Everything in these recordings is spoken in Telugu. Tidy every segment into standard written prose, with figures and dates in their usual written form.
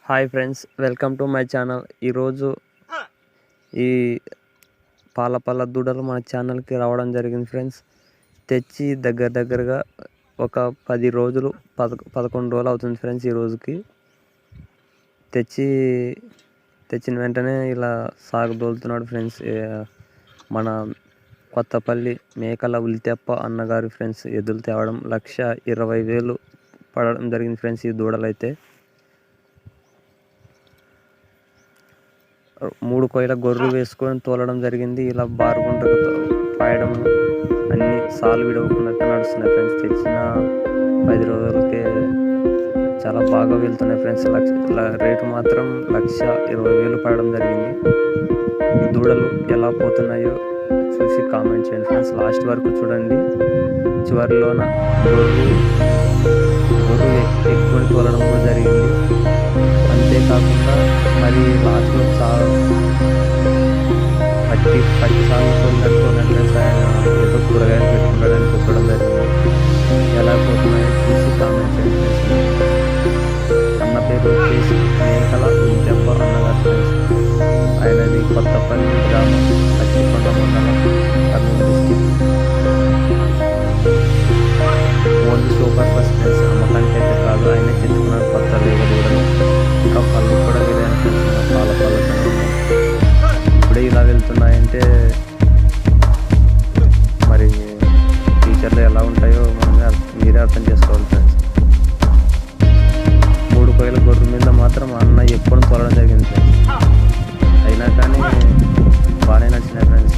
Hi friends, welcome to my channel. ఈరోజు ఈ పాల దూడలు మన ఛానల్కి రావడం జరిగింది ఫ్రెండ్స్. తెచ్చి దగ్గరగా ఒక 10 రోజులు 11 రోజులు అవుతుంది ఫ్రెండ్స్. ఈ రోజుకి తెచ్చిన వెంటనే ఇలా సాగు దోలుతున్నాడు ఫ్రెండ్స్. మన కొత్తపల్లి మేకల ఉలితెప్ప అన్నగారి ఫ్రెండ్స్. ఎద్దులు తేవడం 1,20,000 పడడం జరిగింది ఫ్రెండ్స్. ఈ దూడలు అయితే 3 కొయ్యల గొర్రెలు వేసుకొని తోలడం జరిగింది. ఇలా బారుగుంటకు పాయడం అన్ని సాలు విడవకున్నట్టు నడుస్తున్నాయి ఫ్రెండ్స్. తెచ్చిన 10 రోజులకే చాలా బాగా వెళ్తున్నాయి ఫ్రెండ్స్. రేటు మాత్రం 1,20,000 పడడం జరిగింది. ఈ దూడలు ఎలా పోతున్నాయో చూసి కామెంట్ చేయండి ఫ్రెండ్స్. లాస్ట్ వరకు చూడండి. చివరిలోన గొర్రెలు ఎక్కువ తోలడం కూడా జరిగింది. అంతేకాకుండా మరి లాస్ట్లో పట్టి సార్లు తోలినట్టు ఏదో కూరగాయలు పెట్టుకుంటాడని చెప్పడం జరిగింది. ఎలా పోతున్నాయో చూసి కామెంట్ చేయండి. అన్న పేరు వచ్చేసి మేకల ఉలితెప్ప అన్నగారు ఫ్రెండ్స్. ఆయనది కొత్తపల్లి గ్రామం, పచ్చికొండ మండలం, Kurnool district. Only super first friends. అమ్మకానికి అయితే కాదు, ఆయనే తెచ్చుకున్నాడు కొత్త దూడలు. ఇంకా పళ్ళు కూడా వెళ్ళాను ఫ్రెండ్స్. పాల ఇప్పుడే ఇలా వెళ్తున్నాయంటే మరి ఫ్యూచర్లో ఎలా ఉంటాయో మీరే అర్థం చేసుకోవాలి ఫ్రెండ్స్. 3 కొయ్యల గొర్రెల మీద మాత్రం అన్న ఎప్పుడు తోలడం జరిగింది ఫ్రెండ్స్. అయినా కానీ బాగానే నచ్చినాయి ఫ్రెండ్స్.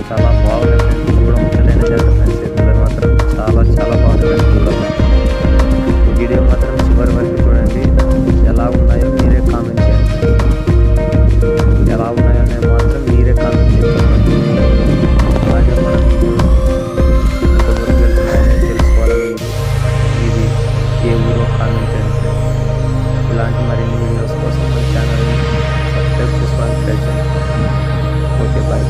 చాలా బాగున్నాయి ఫ్రెండ్స్. కూడా ముచ్చటైన చేస్తారు ఫ్రెండ్స్. ఎద్దులు మాత్రం చాలా బాగున్నాయి ఫ్రెండ్స్. వీడియో మాత్రం చివరి వరకు చూడండి. ఎలా ఉన్నాయో మీరే కామెంట్ చేయండి. ఎలా ఉన్నాయో అనేది మాత్రం మీరే కామెంట్ చేయండి. అలాగే మనం ఎంతవరకు వెళ్తున్నాయని తెలుసుకోవాలని ఇది ఏ ఊరో కామెంట్ చేయండి. ఇలాంటి మరిన్ని వీడియోస్ కోసం మన ఛానల్ని సబ్స్క్రైబ్ చేసుకోవాలని ట్రై చేయండి. Okay, bye.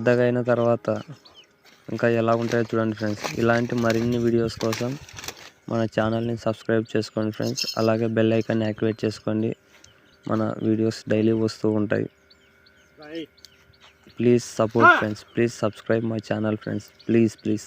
పెద్దగా అయిన తర్వాత ఇంకా ఎలా ఉంటాయో చూడండి ఫ్రెండ్స్. ఇలాంటి మరిన్ని వీడియోస్ కోసం మన ఛానల్ని సబ్స్క్రైబ్ చేసుకోండి ఫ్రెండ్స్. అలాగే బెల్ ఐకాన్ని యాక్టివేట్ చేసుకోండి. మన వీడియోస్ డైలీ వస్తూ ఉంటాయి. Please support friends. Please subscribe my channel friends. Please.